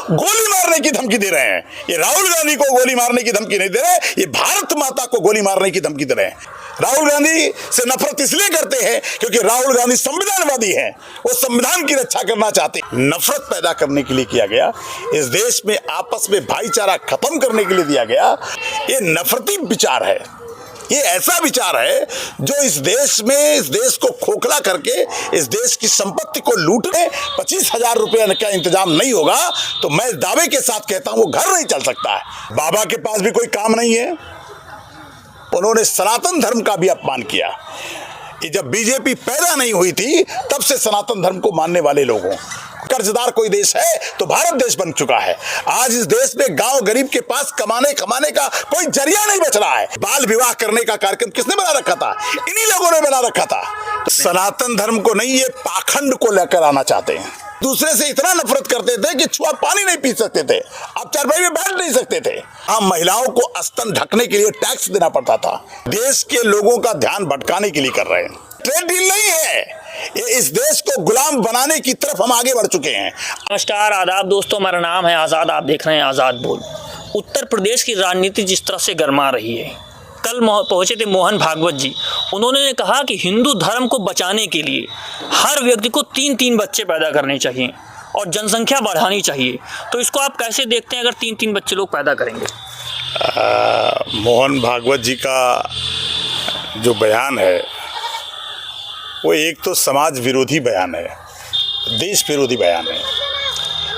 गोली मारने की धमकी दे रहे हैं। ये राहुल गांधी को गोली मारने की धमकी नहीं दे रहे, ये भारत माता को गोली मारने की धमकी दे रहे हैं। राहुल गांधी से नफरत इसलिए करते हैं क्योंकि राहुल गांधी संविधानवादी हैं, वो संविधान की रक्षा करना चाहते हैं। नफरत पैदा करने के लिए किया गया, इस देश में आपस में भाईचारा खत्म करने के लिए दिया गया। ये नफरती विचार है, ये ऐसा विचार है जो इस देश को खोखला करके इस देश की संपत्ति को लूटने 25,000 रुपये का इंतजाम नहीं होगा तो मैं दावे के साथ कहता हूं वो घर नहीं चल सकता है। बाबा के पास भी कोई काम नहीं है, उन्होंने सनातन धर्म का भी अपमान किया। कि जब बीजेपी पैदा नहीं हुई थी तब से सनातन धर्म को मानने वाले लोगों, कर्जदार कोई देश है तो भारत देश बन चुका है। आज इस देश में गांव गरीब के पास कमाने का कोई जरिया नहीं बच रहा है। बाल विवाह करने का कार्यक्रम किसने बना रखा था? इन्हीं लोगों ने बना रखा था। तो सनातन धर्म को नहीं, ये पाखंड को लेकर आना चाहते हैं। दूसरे से इतना नफरत करते थे कि छुआ पानी नहीं पी सकते थे, आप चारपाई में बैठ नहीं सकते थे। हम महिलाओं को स्तन ढकने के लिए टैक्स देना पड़ता था। देश के लोगों का ध्यान भटकाने के लिए कर रहे हैं। ट्रेड डील नहीं है, ये इस देश को गुलाम बनाने की तरफ हम आगे बढ़ चुके हैं। नमस्कार, आदाब दोस्तों, मेरा नाम है आज़ाद, आप देख रहे हैं आज़ाद बोल। उत्तर प्रदेश की राजनीति जिस तरह से गर्मा रही है, कल पहुंचे थे मोहन भागवत जी, उन्होंने कहा कि हिंदू धर्म को बचाने के लिए हर व्यक्ति को 3-3 बच्चे पैदा करने चाहिए और जनसंख्या बढ़ानी चाहिए। तो इसको आप कैसे देखते हैं अगर 3-3 बच्चे लोग पैदा करेंगे? मोहन भागवत जी का जो बयान है वो एक तो समाज विरोधी बयान है, देश विरोधी बयान है।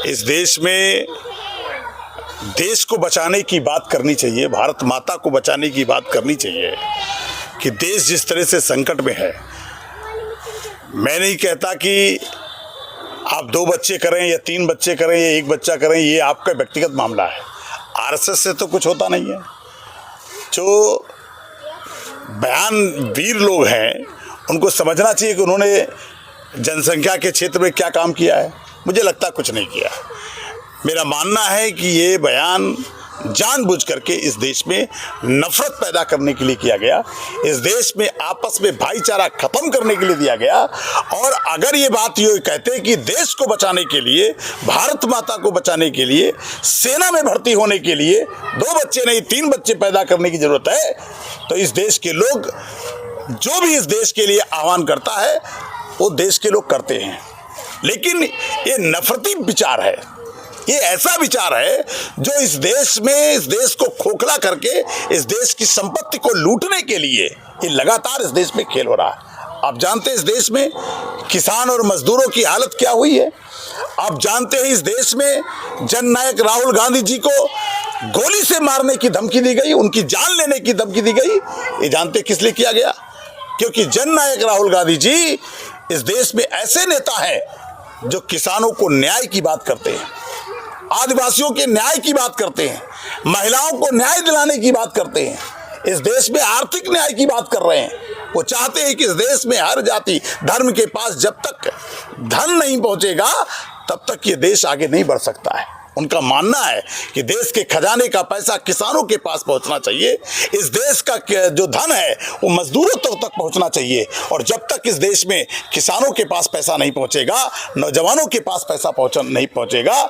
इस देश में देश को बचाने की बात करनी चाहिए, भारत माता को बचाने की बात करनी चाहिए कि देश जिस तरह से संकट में है। मैं नहीं कहता कि आप 2 बच्चे करें या 3 बच्चे करें या 1 बच्चा करें, ये आपका व्यक्तिगत मामला है। आरएसएस से तो कुछ होता नहीं है। जो बयानवीर लोग हैं उनको समझना चाहिए कि उन्होंने जनसंख्या के क्षेत्र में क्या काम किया है। मुझे लगता कुछ नहीं किया। मेरा मानना है कि ये बयान जानबूझ करके इस देश में नफरत पैदा करने के लिए किया गया, इस देश में आपस में भाईचारा खत्म करने के लिए दिया गया। और अगर ये बात ये कहते कि देश को बचाने के लिए, भारत माता को बचाने के लिए, सेना में भर्ती होने के लिए 2 बच्चे नहीं 3 बच्चे पैदा करने की जरूरत है, तो इस देश के लोग जो भी इस देश के लिए आह्वान करता है वो देश के लोग करते हैं। लेकिन ये नफरती विचार है, ये ऐसा विचार है जो इस देश को खोखला करके इस देश की संपत्ति को लूटने के लिए ये लगातार इस देश में खेल हो रहा है। आप जानते हैं इस देश में किसान और मजदूरों की हालत क्या हुई है। आप जानते हैं इस देश में जननायक राहुल गांधी जी को गोली से मारने की धमकी दी गई, उनकी जान लेने की धमकी दी गई। ये जानते किस लिए किया गया? क्योंकि जननायक राहुल गांधी जी इस देश में ऐसे नेता हैं जो किसानों को न्याय की बात करते हैं, आदिवासियों के न्याय की बात करते हैं, महिलाओं को न्याय दिलाने की बात करते हैं, इस देश में आर्थिक न्याय की बात कर रहे हैं। वो चाहते हैं कि इस देश में हर जाति धर्म के पास जब तक धन नहीं पहुंचेगा तब तक ये देश आगे नहीं बढ़ सकता है। उनका मानना है कि देश के खजाने का पैसा किसानों के पास पहुंचना चाहिए, इस देश का जो धन है वो मजदूरों तक पहुंचना चाहिए। और जब तक इस देश में किसानों के पास पैसा नहीं पहुंचेगा, नौजवानों के पास पैसा नहीं पहुंचेगा,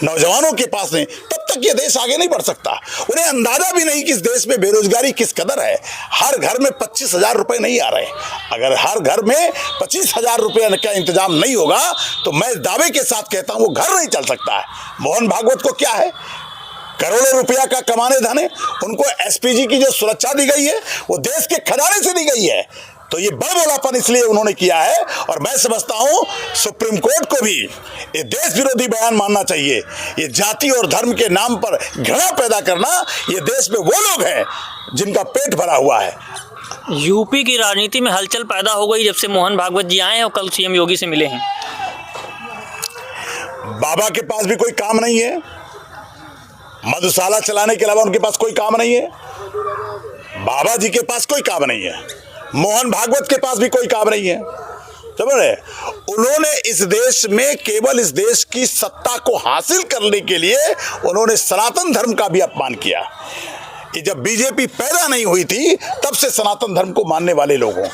नौजवानों के पास नहीं, तब तक ये देश आगे नहीं बढ़ सकता। उन्हें अंदाजा भी नहीं कि इस देश में बेरोजगारी किस कदर है। हर घर में 25,000 रुपए नहीं आ रहे। अगर हर घर में 25,000 रुपये का इंतजाम नहीं होगा तो मैं दावे के साथ कहता हूं वो घर नहीं चल सकता है। मोहन भागवत को क्या है? करोड़ों रुपया का कमाने धन है। उनको एसपीजी की जो सुरक्षा दी गई है वो देश के खजाने से दी गई है। तो ये बड़बोलापन इसलिए उन्होंने किया है। और मैं समझता हूं सुप्रीम कोर्ट को भी ये देश विरोधी बयान मानना चाहिए। ये जाति और धर्म के नाम पर घृणा पैदा करना, ये देश में वो लोग हैं जिनका पेट भरा हुआ है। यूपी की राजनीति में हलचल पैदा हो गई जब से मोहन भागवत जी आए हैं और कल सीएम योगी से मिले हैं। बाबा के पास भी कोई काम नहीं है, मधुशाला चलाने के अलावा उनके पास कोई काम नहीं है। बाबा जी के पास कोई काम नहीं है, मोहन भागवत के पास भी कोई काम नहीं है। समझ रहे? उन्होंने इस देश में केवल इस देश की सत्ता को हासिल करने के लिए उन्होंने सनातन धर्म का भी अपमान किया। कि जब बीजेपी पैदा नहीं हुई थी तब से सनातन धर्म को मानने वाले लोगों,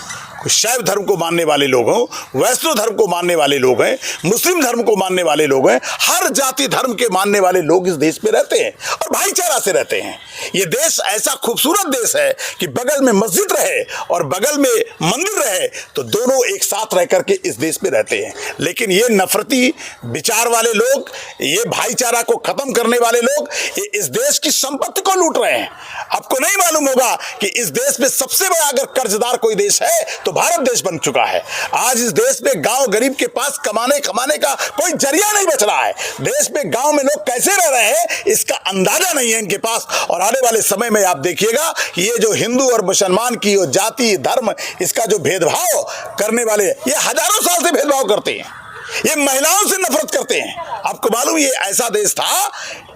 शैव धर्म को मानने वाले लोग हों, वैष्णव धर्म को मानने वाले लोग हैं, मुस्लिम धर्म को मानने वाले लोग हैं, हर जाति धर्म के मानने वाले लोग इस देश में रहते हैं और भाईचारा से रहते हैं। ये देश ऐसा खूबसूरत देश है कि बगल में मस्जिद रहे और बगल में मंदिर रहे तो दोनों एक साथ रह करके इस देश में रहते हैं। लेकिन ये नफरती विचार वाले लोग, ये भाईचारा को खत्म करने वाले लोग, ये इस देश की संपत्ति को लूट रहे हैं। आपको नहीं मालूम होगा कि इस देश में सबसे बड़ा अगर कर्जदार कोई देश है तो भारत देश बन चुका है। आज इस देश में गांव गरीब के पास कमाने का कोई जरिया नहीं बच रहा है। देश में गांव में लोग कैसे रह रहे हैं इसका अंदाजा नहीं है इनके पास। और आने वाले समय में आप देखिएगा कि ये जो हिंदू और मुसलमान की जो जाति धर्म इसका जो भेदभाव करने वाले, ये हजारों साल से भेदभाव करते हैं, ये महिलाओं से नफरत करते हैं। आपको मालूम ये ऐसा देश था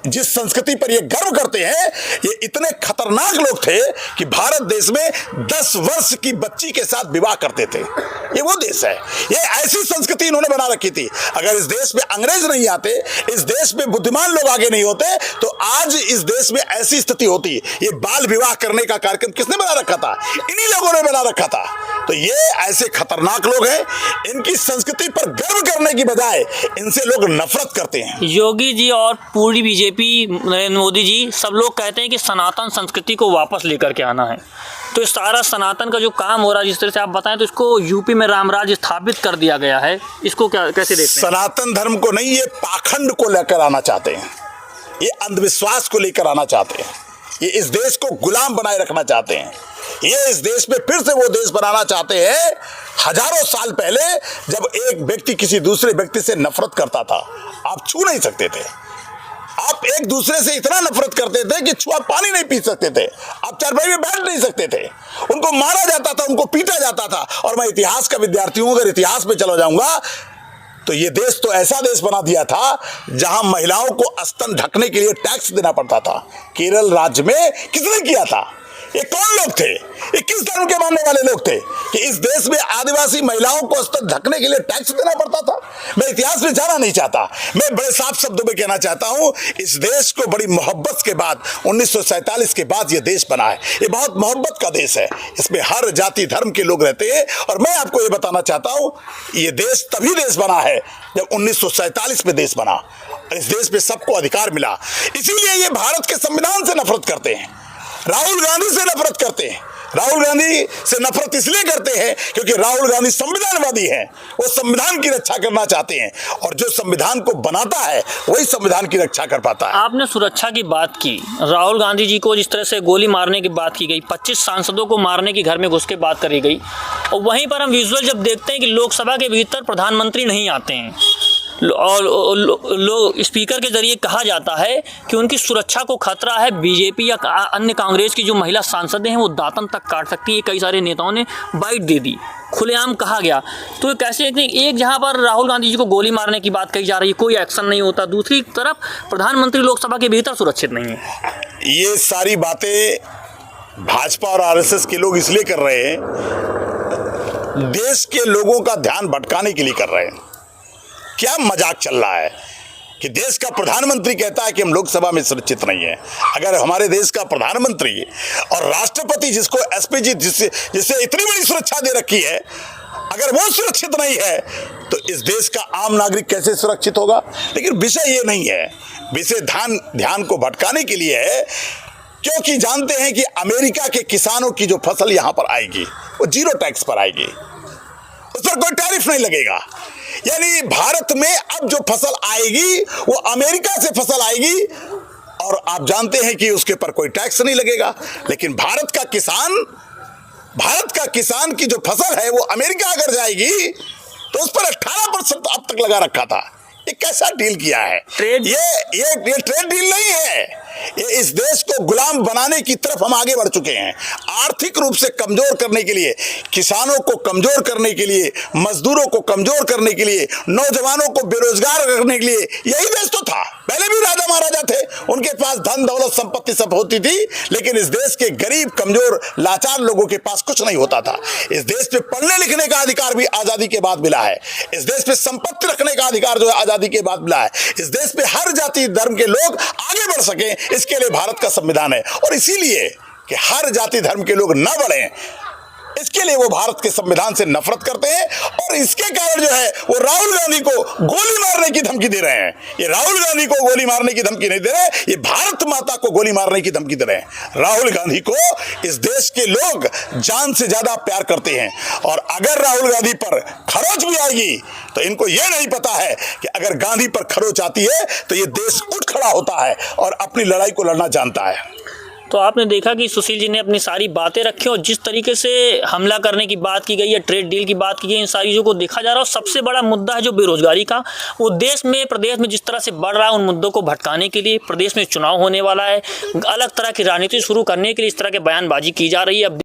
जिस संस्कृति पर ये गर्व करते हैं, ये इतने खतरनाक लोग थे कि भारत देश में 10 वर्ष की बच्ची के साथ विवाह करते थे। ये वो देश है, ये ऐसी संस्कृति इन्होंने बना रखी थी। अगर इस देश में अंग्रेज नहीं आते, इस देश में बुद्धिमान लोग आगे नहीं होते तो आज इस देश में ऐसी स्थिति होती। ये बाल विवाह करने का कार्यक्रम किसने बना रखा था? इन्हीं लोगों ने बना रखा था। तो ये ऐसे खतरनाक लोग हैं, इनकी संस्कृति पर गर्व करने की बजाय इनसे लोग नफरत करते हैं। योगी जी और पूरी बीजेपी, नरेंद्र मोदी जी, सब लोग कहते हैं कि सनातन संस्कृति को वापस लेकर के आना है। तो इस सारा सनातन का जो काम हो रहा है, जिस तरह से आप बताएं, तो इसको यूपी में रामराज स्थापित कर दिया गया है, इसको क्या कैसे देखते हैं? सनातन धर्म को नहीं, ये पाखंड को लेकर आना चाहते हैं, ये अंधविश्वास को लेकर आना चाहते हैं, ये इस देश को गुलाम बनाए रखना चाहते हैं, ये इस देश में फिर से वो देश बनाना चाहते हैं। हजारों साल पहले जब एक व्यक्ति किसी दूसरे व्यक्ति से नफरत करता था, आप छू नहीं सकते थे, आप एक दूसरे से इतना नफरत करते थे कि छुआ पानी नहीं पी सकते थे, आप चारपाई में बैठ नहीं सकते थे, उनको मारा जाता था, उनको पीटा जाता था। और मैं इतिहास का विद्यार्थी हूं, अगर इतिहास में चला जाऊंगा तो ये देश तो ऐसा देश बना दिया था जहां महिलाओं को स्तन ढकने के लिए टैक्स देना पड़ता था। केरल राज्य में किसने किया था? ये कौन लोग थे? ये किस धर्म के मानने वाले लोग थे कि इस देश में आदिवासी महिलाओं को स्तन ढकने के लिए टैक्स देना पड़ता था? मैं इतिहास में जाना नहीं चाहता, मैं बड़े साफ शब्दों में कहना चाहता हूं, इस देश को बड़ी मोहब्बत के बाद 1947 के बाद ये देश बना है। ये बहुत मोहब्बत का देश है, इसमें हर जाति धर्म के लोग रहते हैं। और मैं आपको ये बताना चाहता हूं, ये देश तभी देश बना है जब 1947 में देश बना, इस देश में सबको अधिकार मिला। इसीलिए ये भारत के संविधान से नफरत करते हैं, राहुल गांधी से नफरत करते हैं। राहुल गांधी से नफरत इसलिए करते हैं क्योंकि राहुल गांधी संविधानवादी हैं, वो संविधान की रक्षा करना चाहते हैं और जो संविधान को बनाता है वही संविधान की रक्षा कर पाता है। आपने सुरक्षा की बात की, राहुल गांधी जी को जिस तरह से गोली मारने की बात की गई, 25 सांसदों को मारने की घर में घुस के बात करी गई, और वहीं पर हम विजुअल जब देखते हैं कि लोकसभा के भीतर प्रधानमंत्री नहीं आते हैं और लोग स्पीकर के जरिए कहा जाता है कि उनकी सुरक्षा को खतरा है, बीजेपी या अन्य कांग्रेस की जो महिला सांसदें हैं वो दांतन तक काट सकती है। कई सारे नेताओं ने बाइट दे दी, खुलेआम कहा गया। तो कैसे एक जहां पर राहुल गांधी जी को गोली मारने की बात कही जा रही है, कोई एक्शन नहीं होता, दूसरी तरफ प्रधानमंत्री लोकसभा के भीतर सुरक्षित नहीं है। ये सारी बातें भाजपा और आरएसएस के लोग इसलिए कर रहे हैं, देश के लोगों का ध्यान भटकाने के लिए कर रहे हैं। क्या मजाक चल रहा है कि देश का प्रधानमंत्री कहता है कि हम लोकसभा में सुरक्षित नहीं है। अगर हमारे देश का प्रधानमंत्री और राष्ट्रपति, जिसको एसपीजी जिसे इतनी बड़ी सुरक्षा दे रखी है, अगर वो सुरक्षित नहीं है तो इस देश का आम नागरिक कैसे सुरक्षित होगा? लेकिन विषय ये नहीं है, विषय ध्यान को भटकाने के लिए है, क्योंकि जानते हैं कि अमेरिका के किसानों की जो फसल यहां पर आएगी वो 0 टैक्स पर आएगी, उस पर कोई टैरिफ नहीं लगेगा। यानी भारत में अब जो फसल आएगी वो अमेरिका से फसल आएगी और आप जानते हैं कि उसके पर कोई टैक्स नहीं लगेगा। लेकिन भारत का किसान की जो फसल है वो अमेरिका अगर जाएगी तो उस पर 18% अब तक लगा रखा था। ये कैसा डील किया है? ये ट्रेड डील नहीं है, ये इस देश को गुलाम बनाने की तरफ हम आगे बढ़ चुके हैं। आर्थिक रूप से कमजोर करने के लिए, किसानों को कमजोर करने के लिए, मजदूरों को कमजोर करने के लिए, नौजवानों को बेरोजगार करने के लिए यही देश तो था। पहले भी राजा महाराजा थे, उनके पास धन दौलत संपत्ति सब होती थी, लेकिन इस देश के गरीब कमजोर लाचार लोगों के पास कुछ नहीं होता था। इस देश पे पढ़ने लिखने का अधिकार भी आजादी के बाद मिला है, इस देश पे संपत्ति रखने का अधिकार जो है आजादी के बाद मिला है। इस देश पे हर जाति धर्म के लोग आगे बढ़ सके, इसके लिए भारत का संविधान है। और इसीलिए कि हर जाति धर्म के लोग न बढ़ें, इसके लिए वो भारत के संविधान से नफरत करते हैं और इसके कारण जो है वो राहुल गांधी को गोली मारने की धमकी दे रहे हैं। ये राहुल गांधी को गोली मारने की धमकी नहीं दे रहे, ये भारत माता को गोली मारने की धमकी दे रहे हैं। राहुल गांधी को इस देश के लोग जान से ज्यादा प्यार करते हैं और अगर राहुल गांधी पर खरोच भी आएगी तो इनको यह नहीं पता है कि अगर गांधी पर खरोच आती है तो ये देश उठ खड़ा होता है और अपनी लड़ाई को लड़ना जानता है। तो आपने देखा कि सुशील जी ने अपनी सारी बातें रखी और जिस तरीके से हमला करने की बात की गई है, ट्रेड डील की बात की गई, इन सारी चीज़ों को देखा जा रहा है। और सबसे बड़ा मुद्दा है जो बेरोजगारी का, वो देश में प्रदेश में जिस तरह से बढ़ रहा है, उन मुद्दों को भटकाने के लिए प्रदेश में चुनाव होने वाला है, अलग तरह की राजनीति शुरू करने के लिए इस तरह के बयानबाजी की जा रही है।